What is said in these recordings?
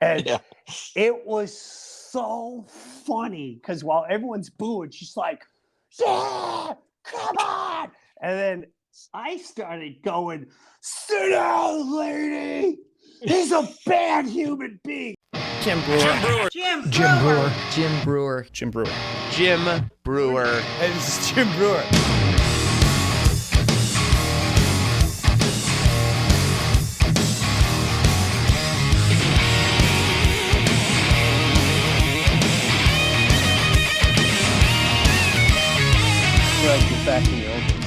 And Yeah. it was so funny because while everyone's booing, she's like, yeah, come on. And then I started going, sit down, lady. He's a bad human being. Jim Brewer. Jim Jim Brewer. Brewer. Jim Brewer. Jim Brewer. Jim Breuer. Hey, this is Jim Brewer. Get back in the old days.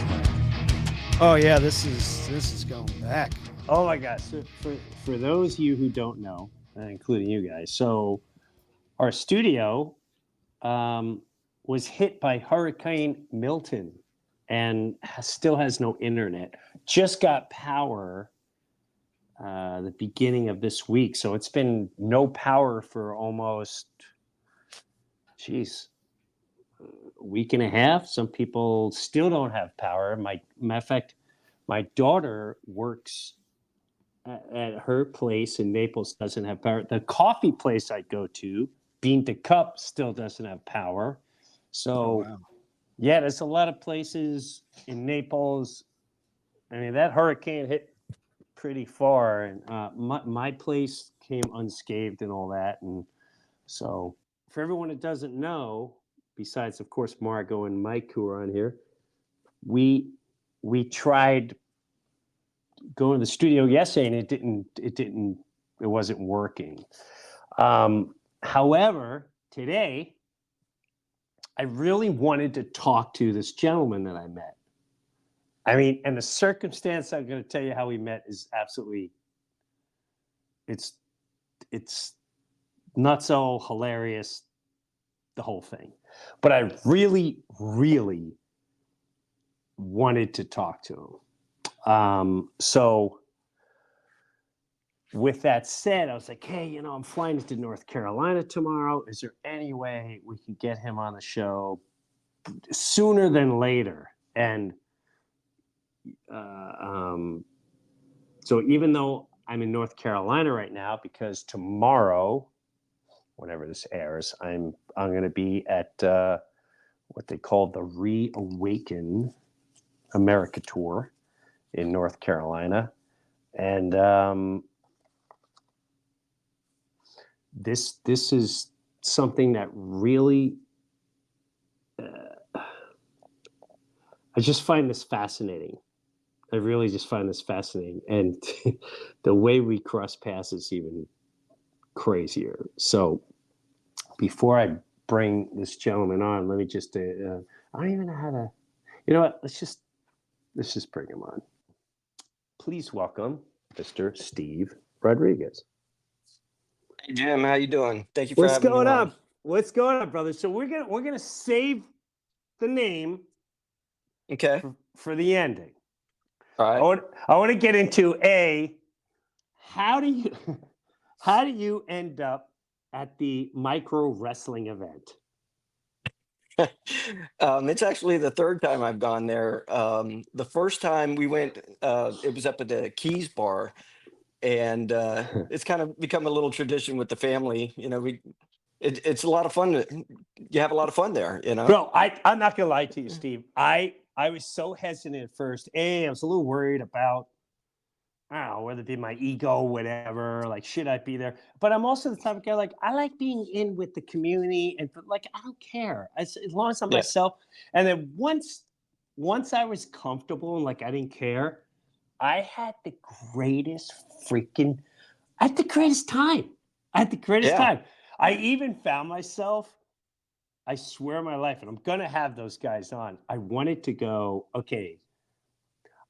Oh yeah, this is going back. Oh my gosh! So for those of you who don't know, including you guys, so our studio was hit by Hurricane Milton and still has no internet. Just got power the beginning of this week, so it's been no power for almost, a week and a half. Some people still don't have power. Matter of fact, my daughter works at her place in Naples, doesn't have power. The coffee place I go to, Bean to Cup, still doesn't have power. So, yeah, there's a lot of places in Naples. I mean, that hurricane hit pretty far, and my place came unscathed and all that. And so, for everyone that doesn't know, besides, of course, Margot and Mike who are on here, we tried going to the studio yesterday and it wasn't working. However, today I really wanted to talk to this gentleman that I met. I mean, and the circumstance I'm going to tell you how we met is absolutely, it's not so hilarious, the whole thing. But I really, really wanted to talk to him. So with that said, I was like, hey, I'm flying to North Carolina tomorrow. Is there any way we can get him on the show sooner than later? And so even though I'm in North Carolina right now, because tomorrow, whenever this airs, I'm going to be at what they call the Reawaken America Tour in North Carolina. And this is something that really, I just find this fascinating. I really just find this fascinating. And the way we cross paths is even crazier. So before I bring this gentleman on, let me just, I don't even know how to, you know what? Let's just bring him on. Please welcome Mr. Steve Rodriguez. Hey, Jim, how you doing? Thank you for having me on. What's going on, brother? So we're gonna save the name, Okay. for the ending. All right. I want to get into how do you end up at the micro wrestling event? It's actually the third time I've gone there. The first time we went, it was up at the Keys Bar, and it's kind of become a little tradition with the family. It's a lot of fun. You have a lot of fun there, Bro, I'm not gonna lie to you, Steve. I was so hesitant at first. I was a little worried about, I don't know, whether it be my ego, whatever, like, should I be there? But I'm also the type of guy, like, I like being in with the community, and like, I don't care as long as I'm myself. And then once I was comfortable and like I didn't care, I had the greatest time. I had the greatest time. I even found myself, I swear on my life, and I'm gonna have those guys on. I wanted to go, okay,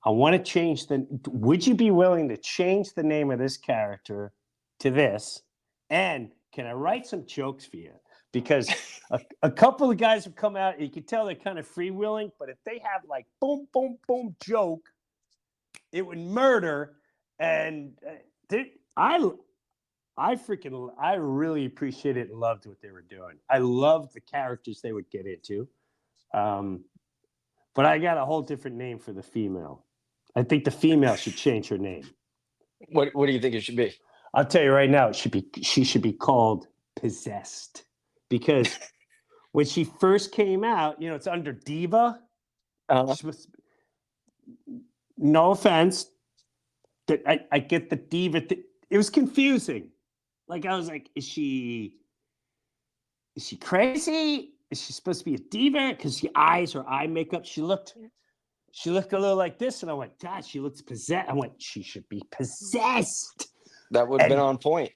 I want to change would you be willing to change the name of this character to this? And can I write some jokes for you? Because a couple of guys have come out, you can tell they're kind of freewheeling, but if they have like boom, boom, boom joke, it would murder. And I really appreciated and loved what they were doing. I loved the characters they would get into. But I got a whole different name for the female. I think the female should change her name. What do you think it should be? I'll tell you right now, she should be called Possessed, because when she first came out, it's under Diva. Uh, She was, no offense, that I get the Diva. It was confusing. Like I was like, is she crazy? Is she supposed to be a diva? Because her eye makeup, she looked a little like this, and I went, God, she looks possessed. I went, she should be possessed. that would have been And on point.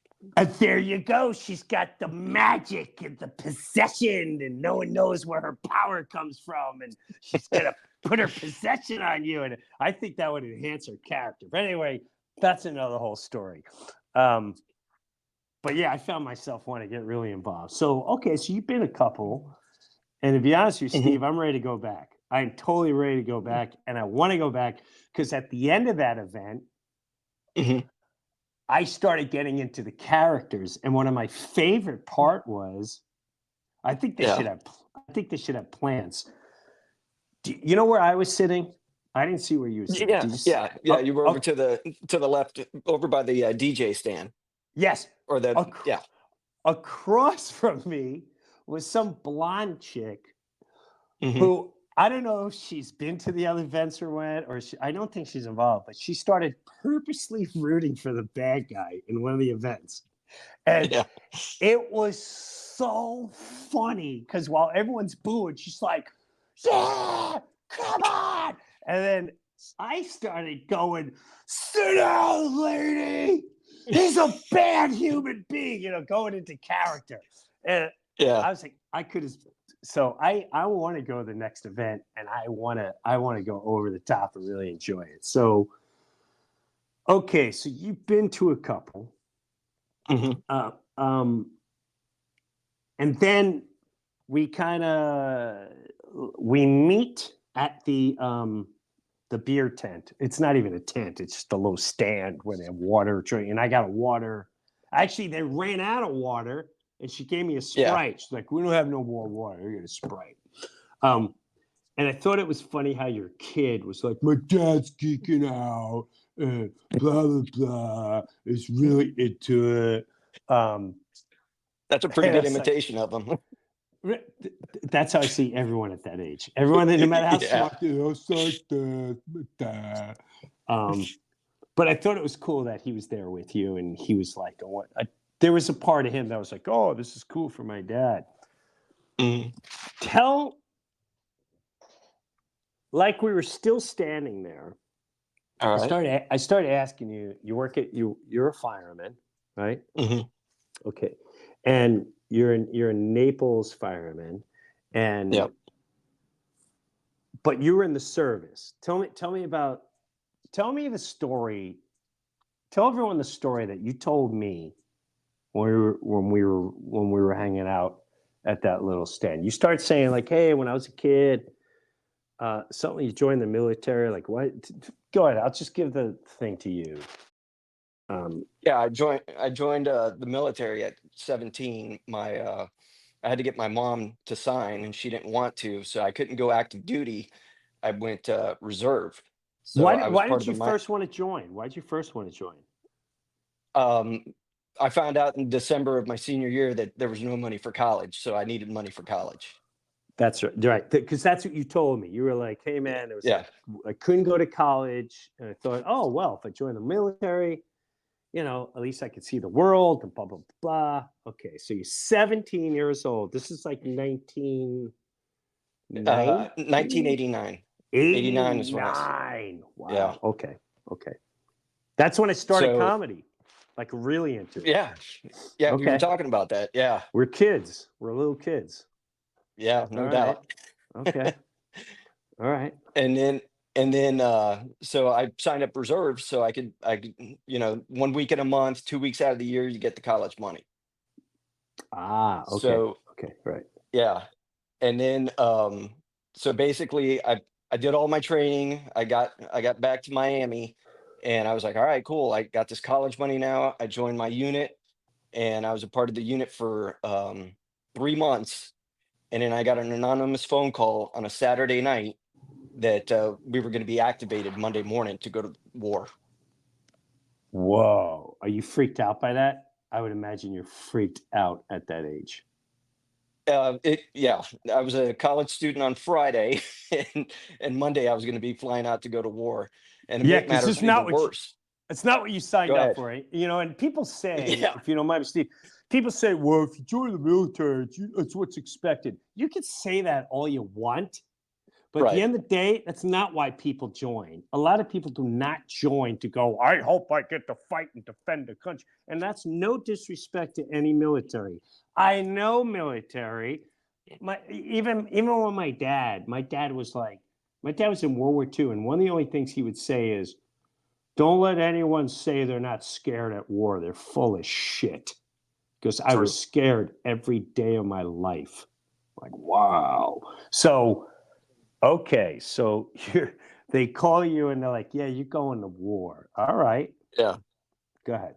there you go. She's got the magic and the possession, and no one knows where her power comes from, and she's gonna put her possession on you. And I think that would enhance her character. But anyway, that's another whole story. But yeah, I found myself wanting to get really involved. So okay, so you've been a couple, and to be honest with you, Steve, I'm ready to go back. I'm totally ready to go back, and I want to go back because at the end of that event, I started getting into the characters, and one of my favorite part was, I think they should have plans. You know where I was sitting? I didn't see where you were sitting. Yeah, Did you yeah, yeah. You were over okay. to the left, over by the DJ stand, Yes. or the yeah. Across from me was some blonde chick hmm who, I don't know if she's been to the other events or what, or I don't think she's involved, but she started purposely rooting for the bad guy in one of the events. And Yeah, it was so funny because while everyone's booing, she's like, yeah, come on. And then I started going, sit down, lady. He's a bad human being, going into character. And yeah. I was like, I could have. So I want to go to the next event, and I want to go over the top and really enjoy it. So, okay, so you've been to a couple. hmm Uh, and then we meet at the beer tent. It's not even a tent, it's just a little stand where they have water drink. And I got a water. Actually, they ran out of water, and she gave me a Yeah. Sprite. She's like, we don't have no more water, you get a Sprite. And I thought it was funny how your kid was like, my dad's geeking out, and blah blah blah, is really into it. That's a pretty And I good was like, imitation of them. that's how I see everyone at that age. Everyone, no matter how Yeah. smart they are, it's like that. But I thought it was cool that he was there with you, and he was like, there was a part of him that was like, oh, this is cool for my dad. Mhm. Like we were still standing there. All right. I started asking you. You're a fireman, right? hmm Okay, and you're a Naples fireman, and Yep. but you were in the service. Tell me the story. Tell everyone the story that you told me when we were hanging out at that little stand. You start saying like, "Hey, when I was a kid, something you joined the military." Like, what? Go ahead. I'll just give the thing to you. Yeah, I joined the military at 17. I had to get my mom to sign, and she didn't want to, so I couldn't go active duty. I went reserve. So I was Why part did of you the my first want to join? Why did you first want to join? um I found out in December of my senior year that there was no money for college, so I needed money for college. That's right. Because that's what you told me. You were like, "Hey, man, it was Yeah. like I couldn't go to college, and I thought, oh well, if I join the military, at least I could see the world and blah blah blah." Okay, so you're 17 years old. This is like 1990, 1989. 89 is when 89. yeah. Wow. Okay. Okay. That's when I started So comedy, like really into it. yeah. Yeah, we were Okay. talking about that. Yeah. We're kids. We're little kids. Yeah, All no right. doubt. Okay. All right. And then so I signed up reserves so I could 1 week in a month, 2 weeks out of the year you get the college money. Ah, okay. So Okay. Right. yeah. And then so basically I did all my training. I got back to Miami, and I was like, all right, cool. I got this college money now. I joined my unit, and I was a part of the unit for 3 months. And then I got an anonymous phone call on a Saturday night that we were going to be activated Monday morning to go to war. Whoa. Are you freaked out by that? I would imagine you're freaked out at that age. Yeah, I was a college student on Friday, and Monday I was going to be flying out to go to war. And to Yeah, make because matters it's not even what worse, it's not what you go signed up ahead. for. And people say, Yeah, if you don't mind me, Steve, people say, well, if you join the military, it's what's expected. You can say that all you want, but at the right. end of the day, that's not why people join. A lot of people do not join to go, I hope I get to fight and defend the country. And that's no disrespect to any military. I know military. Even when my dad was in World War II, and one of the only things he would say is, don't let anyone say they're not scared at war. They're full of shit. Because I was True. scared every day of my life. Like, wow. So, okay. So they call you and they're like, yeah, you're going to war. All right. Yeah. Go ahead.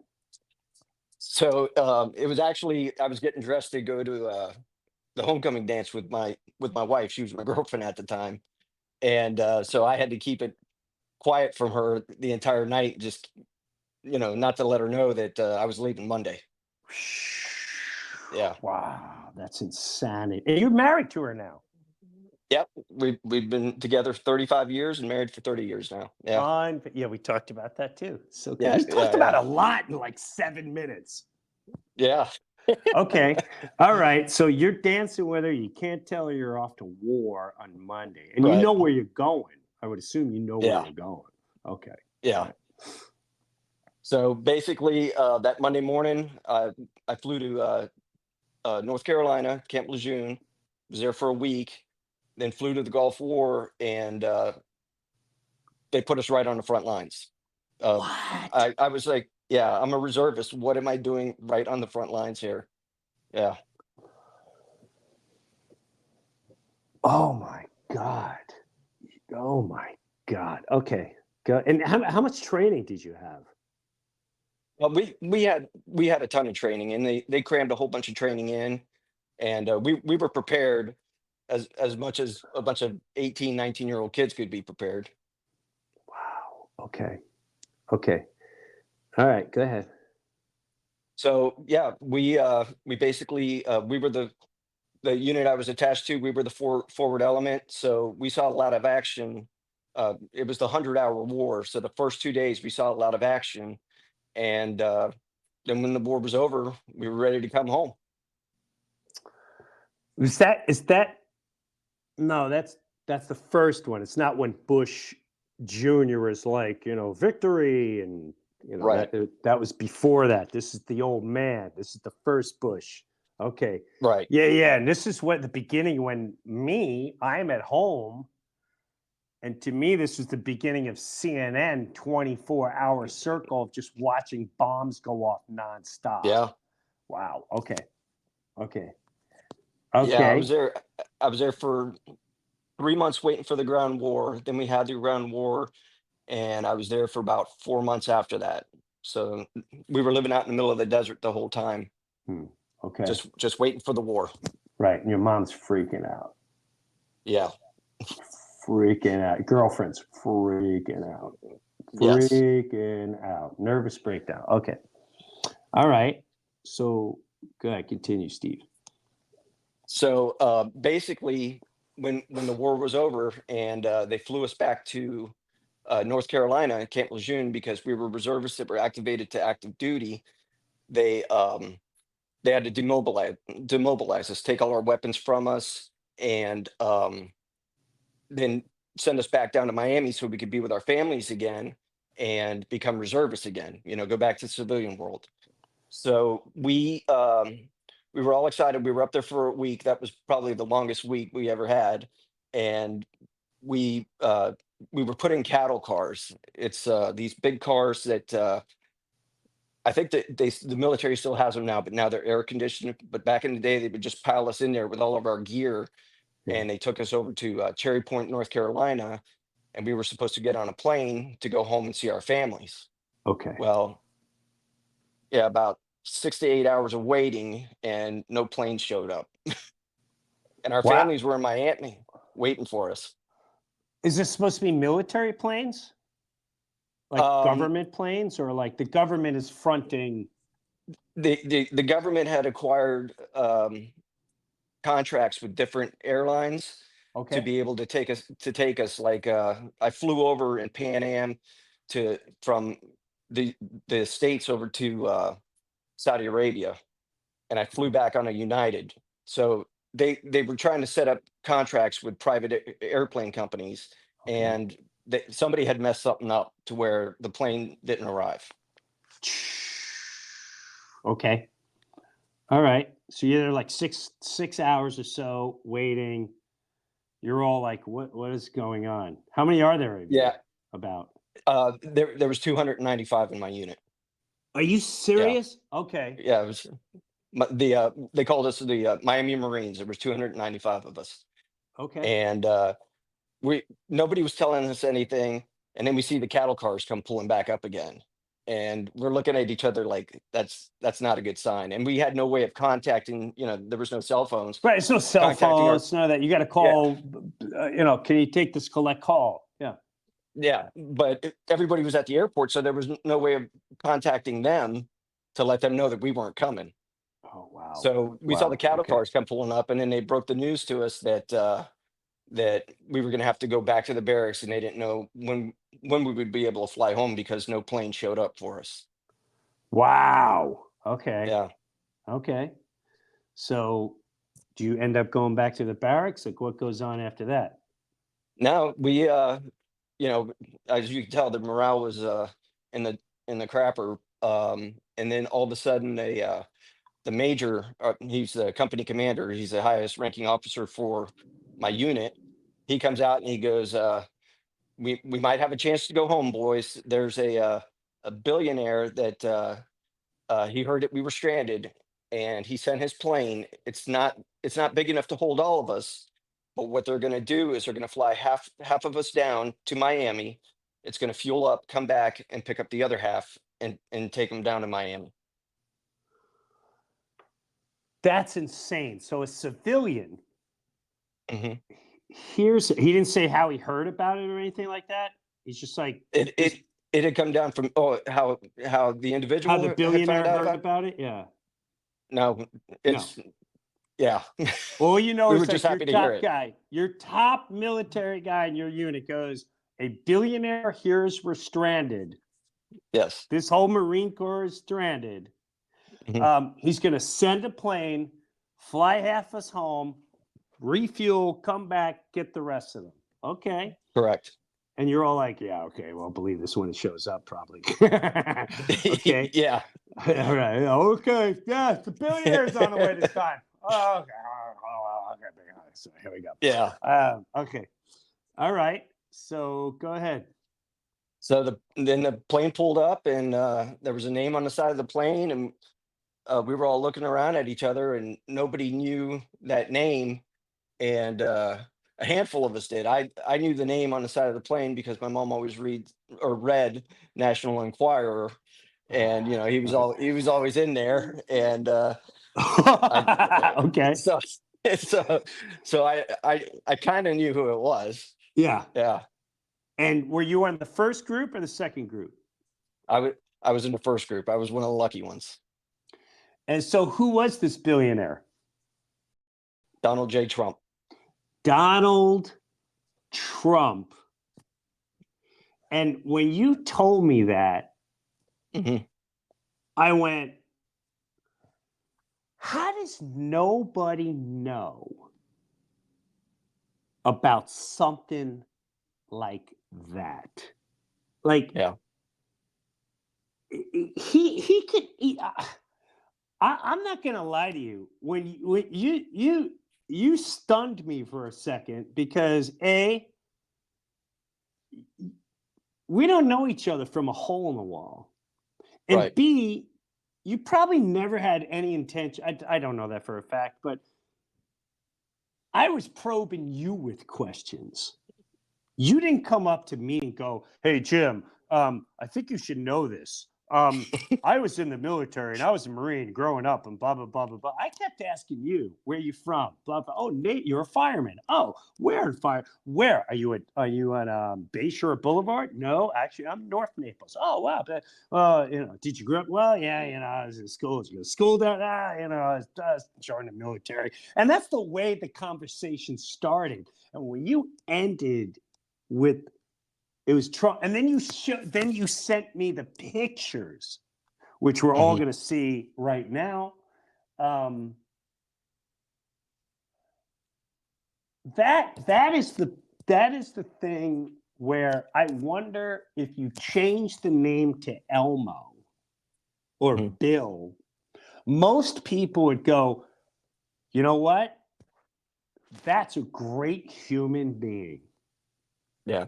So it was actually I was getting dressed to go to the homecoming dance with my wife. She was my girlfriend at the time, and so I had to keep it quiet from her the entire night, just not to let her know that I was leaving Monday. Yeah. Wow. That's insanity. And you're married to her now. Yep. We've been together 35 years and married for 30 years now. Yeah. Yeah, we talked about that too. So Yeah. we talked Yeah. about Yeah. a lot in like 7 minutes. Yeah. Okay. All right. So you're dancing with her. You can't tell her you're off to war on Monday. And you Right. know where you're going. I would assume you know where Yeah. you're going. Okay. All Yeah. right. So basically, that Monday morning, I flew to North Carolina, Camp Lejeune, was there for a week, then flew to the Gulf War, and they put us right on the front lines. Uh, What? I was like, yeah, I'm a reservist. What am I doing right on the front lines here? Yeah. Oh my God. Oh my God. Okay. Go. And how much training did you have? Well, we had a ton of training, and they crammed a whole bunch of training in, and we were prepared as much as a bunch of 18, 19-year-old kids could be prepared. Wow. Okay. Okay. All right. Go ahead. So yeah, we basically we were the unit I was attached to. We were the forward element, so we saw a lot of action. It was the 100-hour war, so the first 2 days we saw a lot of action, and then when the war was over, we were ready to come home. Is that no, that's the first one. It's not when Bush Jr. is like, victory and Right, that was before that. This is the old man. This is the first Bush. Okay. right. Yeah, yeah. And this is what the beginning when I'm at home. And to me, this was the beginning of CNN 24-hour circle of just watching bombs go off nonstop. Yeah, Wow. Okay. Okay. yeah. I was Okay. there. I was there for 3 months waiting for the ground war. Then we had the ground war, and I was there for about 4 months after that. So we were living out in the middle of the desert the whole time, Hmm. Okay. just waiting for the war. Right. And your mom's freaking out. Yeah. Freaking out. Girlfriend's freaking out. Yes. Freaking out. Nervous breakdown. Okay. All right. So go ahead. Continue, Steve. So basically, when the war was over and they flew us back to North Carolina, Camp Lejeune, because we were reservists that were activated to active duty, they they had to demobilize us, take all our weapons from us, and then send us back down to Miami so we could be with our families again and become reservists again. Go back to the civilian world. So we were all excited. We were up there for a week. That was probably the longest week we ever had, and we uh, we were put in cattle cars. It's these big cars that I think that the military still has them now, but now they're air conditioned. But back in the day, they would just pile us in there with all of our gear, Yeah. and they took us over to Cherry Point, North Carolina, and we were supposed to get on a plane to go home and see our families. Okay. Well, yeah, about 6 to 8 hours of waiting, and no plane showed up. And our Wow. families were in Miami waiting for us. Is this supposed to be military planes? Like Um, government planes, or like the government is fronting? the government had acquired contracts with different airlines to Okay. be able to take us like I flew over in Pan Am to from the the states over to Saudi Arabia, and I flew back on a United. So they were trying to set up contracts with private airplane companies, Okay. and somebody had messed something up to where the plane didn't arrive. Okay. All right. So you're there like 6 hours or so waiting. You're all like, what is going on? How many are there of you? Yeah, About? there was 295 in my unit. Are you Yeah, serious? Okay. yeah, it was they called us the Miami Marines. There was 295 of us, Okay. and we nobody was telling us anything. And then we see the cattle cars come pulling back up again, and we're looking at each other like that's not a good sign. And we had no way of contacting. There was no cell phones. Right. It's no cell Contacting our phones. None of that. You got to Yeah, call. Can you take this collect call? Yeah. yeah, but everybody was at the airport, so there was no way of contacting them to let them know that we weren't coming. Oh wow. So we saw the Wow. cattle Okay. cars come pulling up, and then they broke the news to us that that we were going to have to go back to the barracks, and they didn't know when we would be able to fly home because no plane showed up for us. Wow. Okay. Yeah. Okay. So do you end up going back to the barracks? Like what goes on after that? Now you know, as you can tell, the morale was in the crapper. And then all of a sudden, the major, he's the company commander. He's the highest ranking officer for my unit. He comes out and he goes, "We might have a chance to go home, boys. There's a billionaire that he heard that we were stranded, and he sent his plane. It's not big enough to hold all of us, but what they're going to do is they're going to fly half of us down to Miami. It's going to fuel up, come back, and pick up the other half and take them down to Miami." That's insane. So a civilian Mhm. he didn't say how he heard about it or anything like that. He's just like It this, it it had come down from how the how the individual had found billionaire out heard about. about it. Yeah. No, No. it's yeah. All you know We is were just like your happy to hear top it. guy, your top military guy in your unit goes, a billionaire hears we're stranded. Yes. This whole Marine Corps is stranded. Mhm. He's going to send a plane, fly half us home, refuel, come back, get the rest of them. Okay. Correct. And you're all like, yeah, okay, well, believe this when it shows up, probably. Okay. Yeah. All right. Okay. Yeah, the billionaire's on the way this time. Oh, okay. Okay. So here we go. Yeah. Okay. All right. So go ahead. So then the plane pulled up, and there was a name on the side of the plane, and we were all looking around at each other, and nobody knew that name. And a handful of us did. I knew the name on the side of the plane because my mom always read National Enquirer, and he was always in there, and I Okay. so so I kind of knew who it was. Yeah. Yeah, And were you on the first group or the second group? I was in the first group. I was one of the lucky ones. And so who was this billionaire? Donald J. Trump. Donald Trump. And when you told me that, Mhm. I went, how does nobody know about something like that? Like Yeah. he could. I'm not gonna lie to you. When you stunned me for a second because we don't know each other from a hole in the wall, and Right. B, you probably never had any intention. I don't know that for a fact, but I was probing you with questions. You didn't come up to me and go, "Hey Jim, I think you should know this. I was in the military and I was a Marine growing up and blah, blah, blah, blah, blah. I kept asking you, where you from? Blah, blah. Oh, Nate, you're a fireman. Oh, where in fire? Where? Are you at Bayshore Boulevard? No, actually, I'm North Naples. Oh, wow. Did you grow up? Well, yeah, I was in school. Did you go to school down? I was joined the military. And that's the way the conversation started. And when you ended with, it was Trump, and then you sent me the pictures, which we're all going to see right now. That is the thing where I wonder if you change the name to Elmo or Bill, most people would go, you know what? That's a great human being. Yeah.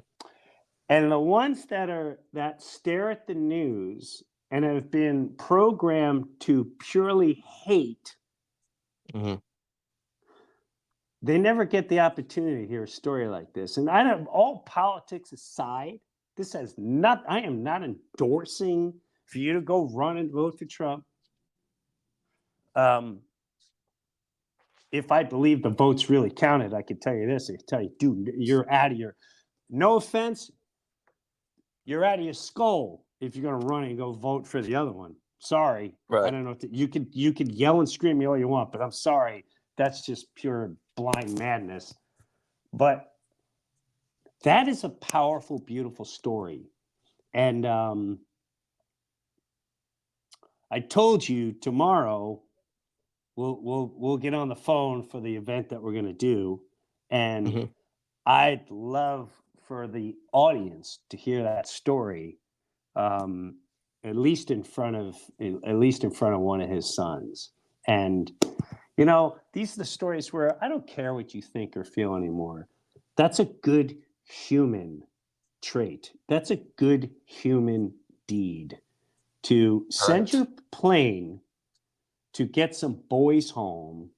And the ones that stare at the news and have been programmed to purely hate, they never get the opportunity to hear a story like this. And I don't, all politics aside, this has not, I am not endorsing for you to go run and vote for Trump. If I believe the votes really counted, I could tell you this. I could tell you, dude, you're out of your, no offense, you're out of your skull if you're going to run and go vote for the other one. Sorry. Right. I don't know if you could yell and scream me all you want, but I'm sorry. That's just pure blind madness. But that is a powerful, beautiful story. And I told you tomorrow we'll get on the phone for the event that we're going to do, and I'd love for the audience to hear that story, at least in front of one of his sons. And these are the stories where I don't care what you think or feel anymore. That's a good human trait. That's a good human deed. To send your plane to get some boys home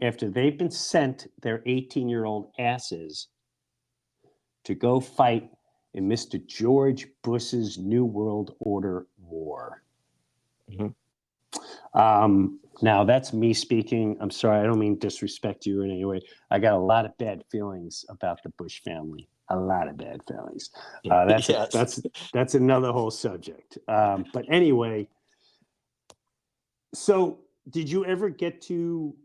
after they've been sent their 18-year-old asses to go fight in Mr. George Bush's New World Order war. Now, that's me speaking. I'm sorry. I don't mean disrespect you in any way. I got a lot of bad feelings about the Bush family. A lot of bad feelings. That's another whole subject. But anyway, so did you ever get to,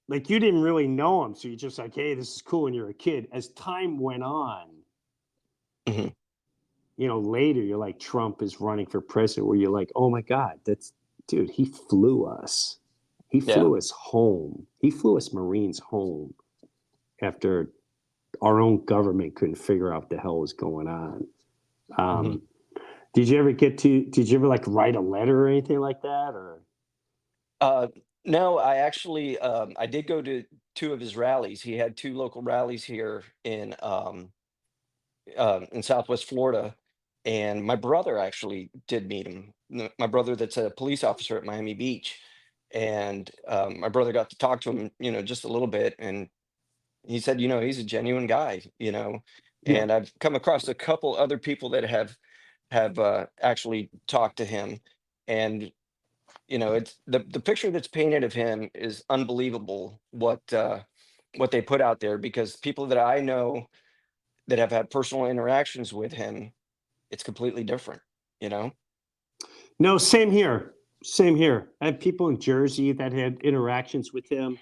like, you didn't really know him, so you're just like, hey, this is cool when you're a kid. As time went on, later you're like, Trump is running for president, where you're like, oh my God, dude, he flew us. He flew us home. He flew us Marines home after our own government couldn't figure out what the hell was going on. Did you ever like write a letter or anything like that? Or No, I actually, I did go to two of his rallies. He had two local rallies here in Southwest Florida, and my brother actually did meet him. My brother, that's a police officer at Miami Beach, and my brother got to talk to him, just a little bit, and he said, he's a genuine guy, Yeah. and I've come across a couple other people that have actually talked to him, and it's the picture that's painted of him is unbelievable. What they put out there, because people that I know that have had personal interactions with him, it's completely different, you know? No, same here. Same here. I have people in Jersey that had interactions with him.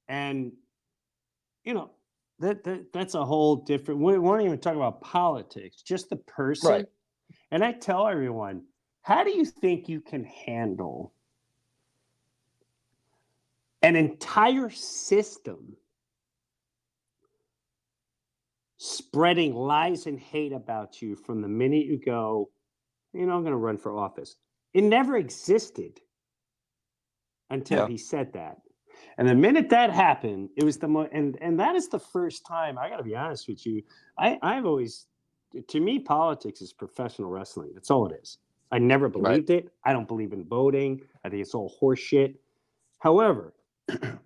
And that's a whole different, we won't even talk about politics, just the person. Right. And I tell everyone, how do you think you can handle an entire system spreading lies and hate about you from the minute you go, I'm going to run for office? It never existed until Yeah. he said that. And the minute that happened, it was and that is the first time, I got to be honest with you, I've always, to me, politics is professional wrestling. That's all it is. I never believed it. I don't believe in voting. I think it's all horseshit. However, I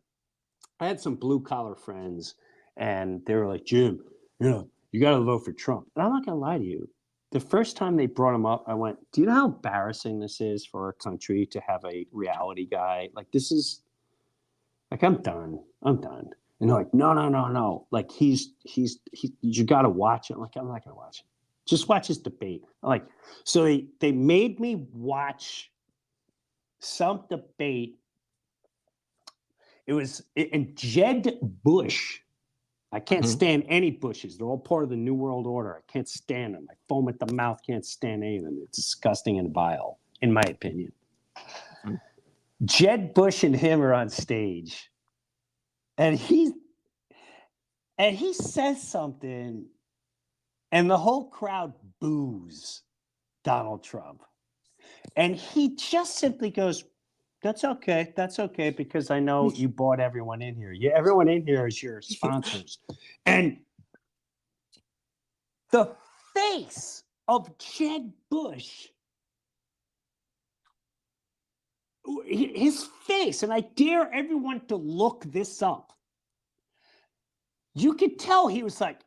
had some blue collar friends, and they were like, Jim, you got to vote for Trump. And I'm not going to lie to you. the first time they brought him up, I went, do you know how embarrassing this is for our country to have a reality guy? Like, this is, like, I'm done. And they're like, no. Like, you got to watch it. I'm like, I'm not going to watch it. Just watch his debate. I'm like, so they made me watch some debate. And Jed Bush. I can't stand any Bushes. They're all part of the New World Order. I can't stand them. I foam at the mouth. Can't stand any of them. It's disgusting and vile, in my opinion. Jed Bush and him are on stage, and he says something, and the whole crowd boos Donald Trump, and he just simply goes, That's okay, because I know you bought everyone in here. Yeah, everyone in here is your sponsors. And the face of Jed Bush, his face, and I dare everyone to look this up. You could tell he was like,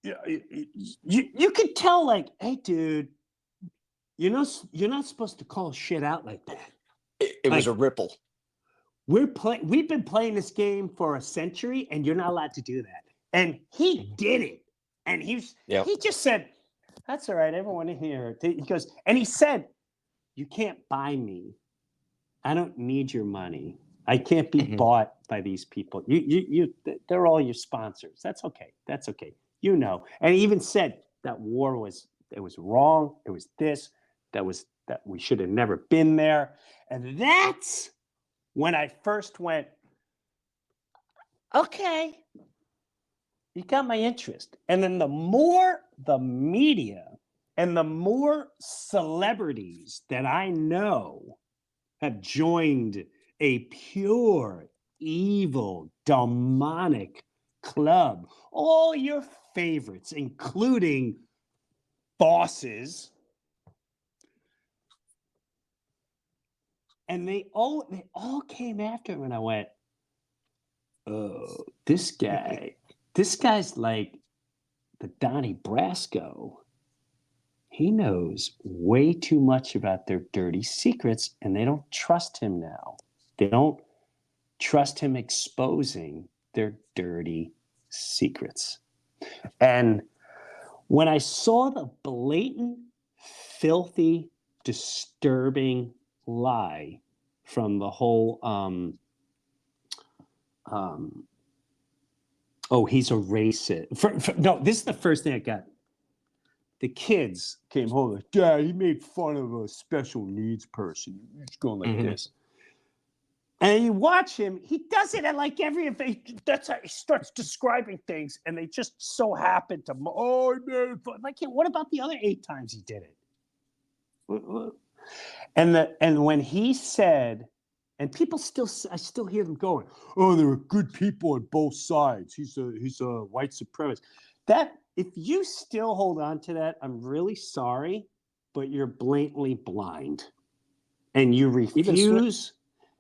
you could tell, like, hey, dude, you're not supposed to call shit out like that. It was a ripple. We've been playing this game for a century, and you're not allowed to do that. And he did it. And he just said, that's all right, everyone in here. He goes, and he said, you can't buy me. I don't need your money. I can't be bought by these people. They're all your sponsors. That's okay. You know. And he even said that war was wrong. It was this. That we should have never been there. And that's when I first went, okay, you got my interest. And then the more the media and the more celebrities that I know have joined a pure, evil, demonic club, all your favorites, including bosses, and they all came after him, and I went, oh, this guy's like the Donnie Brasco. He knows way too much about their dirty secrets, and they don't trust him now. They don't trust him exposing their dirty secrets. And when I saw the blatant, filthy, disturbing lie from the whole he's a racist. No, this is the first thing I got. The kids came home like, Dad, he made fun of a special needs person. He's going like this. And you watch him, he does it at like every event. That's how he starts describing things, and they just so happen to, like, what about the other 8 times he did it? And when he said, and people I still hear them going, oh, there are good people on both sides. He's a white supremacist. That, if you still hold on to that, I'm really sorry, but you're blatantly blind, and you refuse.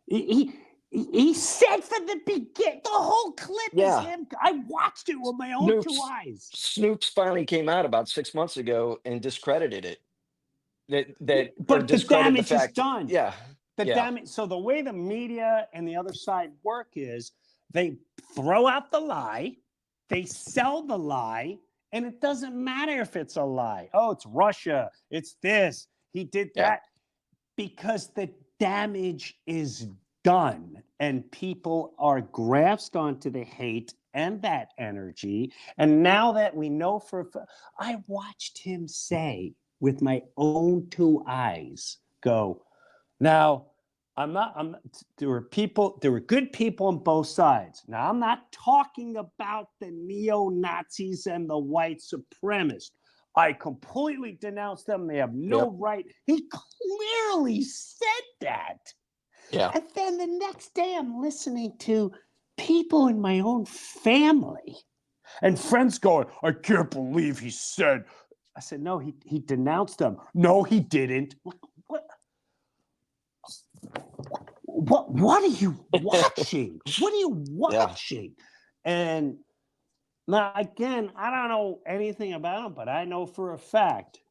He said from the beginning, the whole clip is him. I watched it with my own 2 eyes. Snoops finally came out about 6 months ago and discredited it. But the damage is done. Yeah. The damage. So the way the media and the other side work is they throw out the lie, they sell the lie, and it doesn't matter if it's a lie. Oh, it's Russia. It's this. He did that. Because the damage is done, and people are grasped onto the hate and that energy. And now that we know I watched him say with my own 2 eyes, go, now, there were good people on both sides. Now, I'm not talking about the neo-Nazis and the white supremacists. I completely denounce them. They have no right. He clearly said that. Yeah. And then the next day I'm listening to people in my own family and friends going, I can't believe he said. I said, no, he denounced them. No, he didn't. What are you watching? What are you watching? And Now, again, I don't know anything about him, but I know for a fact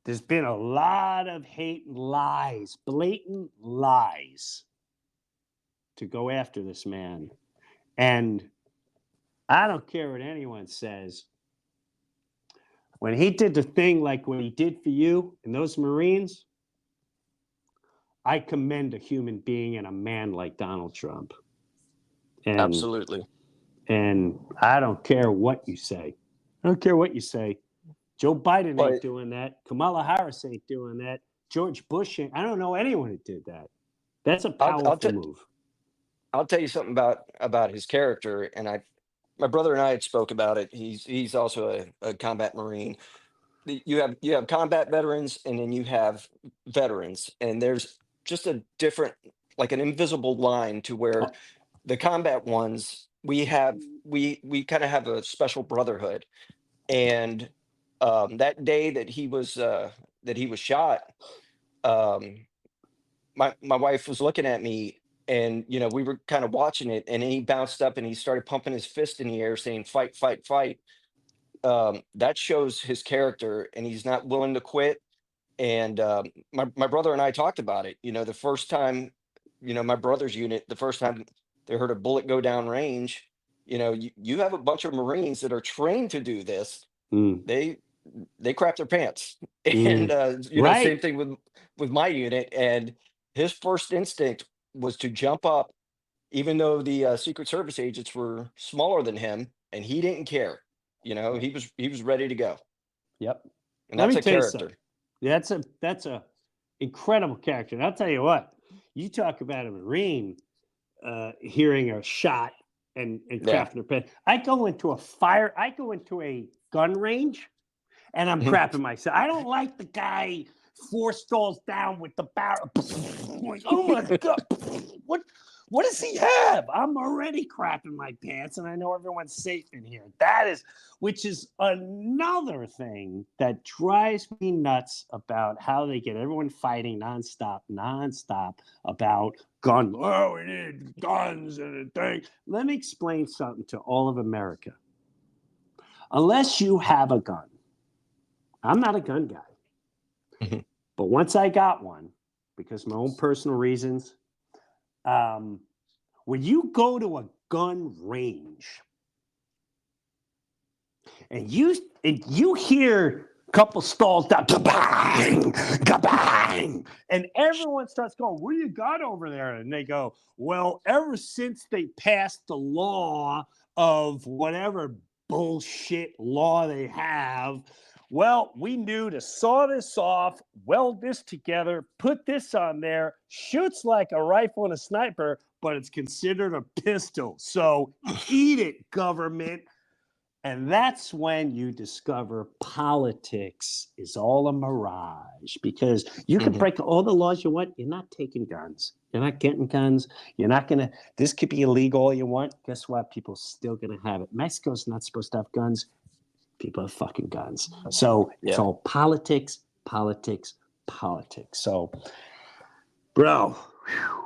there's been a lot of hate and lies, blatant lies to go after this man. And I don't care what anyone says. When he did the thing like what he did for you and those Marines, I commend a human being and a man like Donald Trump. Absolutely. And I don't care what you say. I don't care what you say. Joe Biden Well, ain't doing that. Kamala Harris ain't doing that. George Bush ain't. I don't know anyone who did that. That's a powerful move. I'll tell you something about his character, and my brother and I had spoke about it. He's also a combat Marine. You have combat veterans, and then you have veterans, and there's just a different, like an invisible line to where the combat ones we kind of have a special brotherhood. And that day that he was shot, um, my wife was looking at me, and we were kind of watching it, and he bounced up and he started pumping his fist in the air saying fight, fight, fight. That shows his character, and he's not willing to quit. And my brother and I talked about it. The first time, my brother's unit, the first time they heard a bullet go down range, you have a bunch of Marines that are trained to do this. Mm. They crap their pants. And Right. same thing with my unit. And his first instinct was to jump up, even though the Secret Service agents were smaller than him, and he didn't care. He was ready to go. Yep. And Let that's me a tell you character. something. That's a incredible character. And I'll tell you what. You talk about a Marine hearing a shot and Yeah. crapping their pants. I go into a gun range and I'm Mhm. crapping myself. I don't like the guy 4 stalls down with the barrel. Like, oh my God. What does he have? I'm already crapping my pants, and I know everyone's safe in here. Which is another thing that drives me nuts about how they get everyone fighting nonstop about guns. Oh, we need guns and a thing. Let me explain something to all of America. Unless you have a gun, I'm not a gun guy. Mhm. But once I got one, because of my own personal reasons, when you go to a gun range and you hear a couple stalls down, kabang, kabang, and everyone starts going, "What do you got over there?" And they go, "Well, ever since they passed the law of whatever bullshit law they have, well, we knew to saw this off, weld this together, put this on there, shoots like a rifle and a sniper, but it's considered a pistol. So eat it, government." And that's when you discover politics is all a mirage, because you can Mhm. break all the laws you want. You're not taking guns. You're not getting guns. You're not going to, this could be illegal all you want. Guess what? People are still going to have it. Mexico's not supposed to have guns. People have fucking guns. So it's Yeah. all politics, politics, politics. So, bro, whew,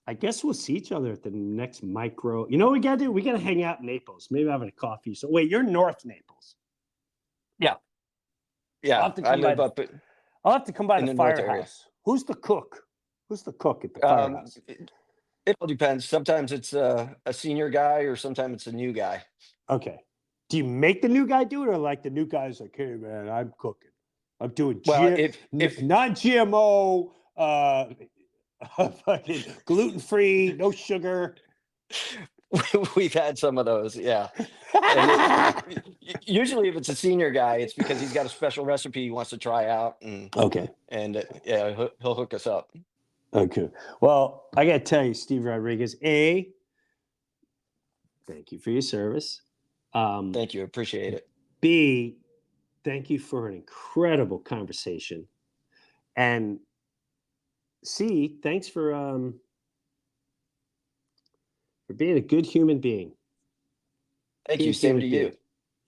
I guess we'll see each other at the next micro. You know what we gotta do? We gotta hang out in Naples. Maybe having a coffee. So wait, you're North Naples. Yeah. I'll Yeah. have to I come by live up I'll have to come by in the the north area. firehouse. Who's the cook? Who's the cook at the Um, firehouse? it all depends. Sometimes it's a senior guy, or sometimes it's a new guy. Okay. Do you make the new guy do it, or like the new guy's like, "Hey man, I'm cooking. I'm doing Well, if non-GMO, fucking gluten-free, no sugar." we've had some of those, yeah. And usually, if it's a senior guy, it's because he's got a special recipe he wants to try out, and Okay. yeah, he'll hook us up. Okay. Well, I got to tell you, Steve Rodriguez, thank you for your service. Thank you, appreciate it. B, thank you for an incredible conversation. And C, thanks for being a good human being. Thank you. Good Same human to being. you.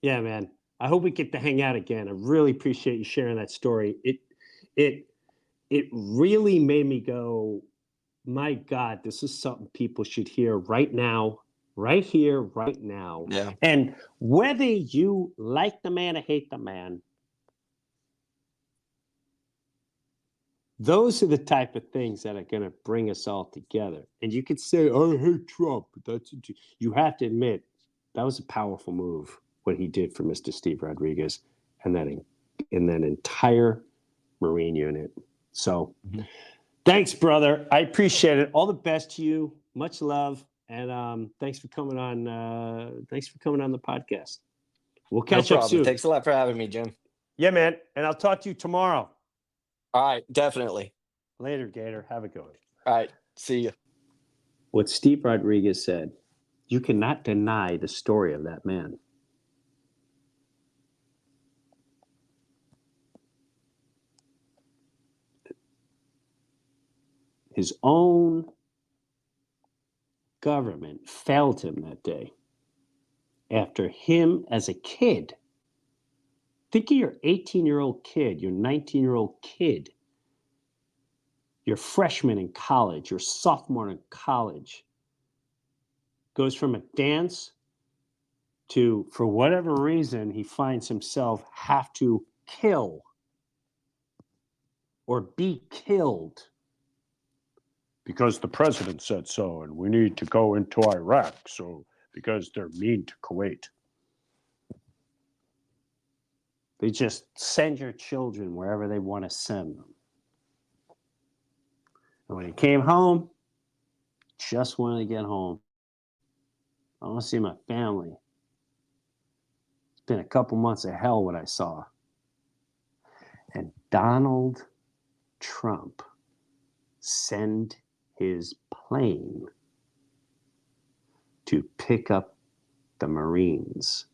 Yeah, man. I hope we get to hang out again. I really appreciate you sharing that story. It really made me go, my God, this is something people should hear right now right here, right now. Yeah. And whether you like the man or hate the man, those are the type of things that are going to bring us all together. And you could say, I hate Trump, but you have to admit that was a powerful move, what he did for Mr. Steve Rodriguez and that entire Marine unit. So thanks, brother. I appreciate it. All the best to you. Much love. And thanks for coming on. Thanks for coming on the podcast. We'll No catch up problem. soon. Thanks a lot for having me, Jim. Yeah, man. And I'll talk to you tomorrow. All right. Definitely. Later, Gator. Have a good one. All right. See you. What Steve Rodriguez said, you cannot deny the story of that man. His own government failed him that day. After him as a kid, think of your 18-year-old kid, your 19-year-old kid, your freshman in college, your sophomore in college, goes from a dance to, for whatever reason, he finds himself have to kill or be killed because the president said so, and we need to go into Iraq, so because they're mean to Kuwait. They just send your children wherever they want to send them. And when he came home, just wanted to get home. I want to see my family. It's been a couple months of hell what I saw. And Donald Trump sent his plane to pick up the Marines,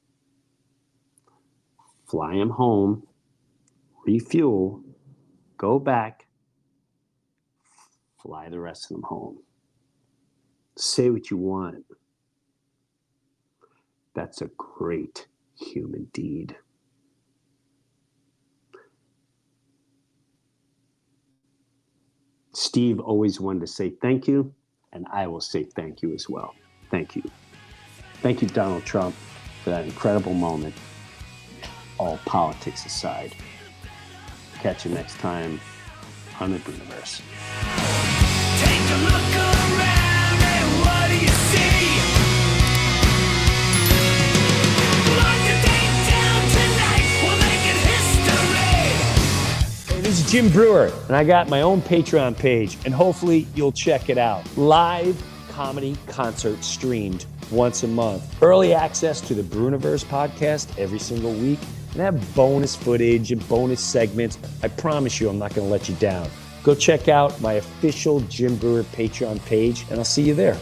fly him home, refuel, go back, fly the rest of them home. Say what you want. That's a great human deed. Steve always wanted to say thank you, and I will say thank you as well. Thank you. Thank you, Donald Trump, for that incredible moment. All politics aside. Catch you next time on the Breuniverse. Take a look around and what do you see? Mark the date down tonight, we'll make it history. Hey, this is Jim Breuer, and I got my own Patreon page, and hopefully you'll check it out. Live comedy concert streamed once a month. Early access to the Breuniverse podcast every single week, and have bonus footage and bonus segments. I promise you I'm not going to let you down. Go check out my official Jim Breuer Patreon page, and I'll see you there.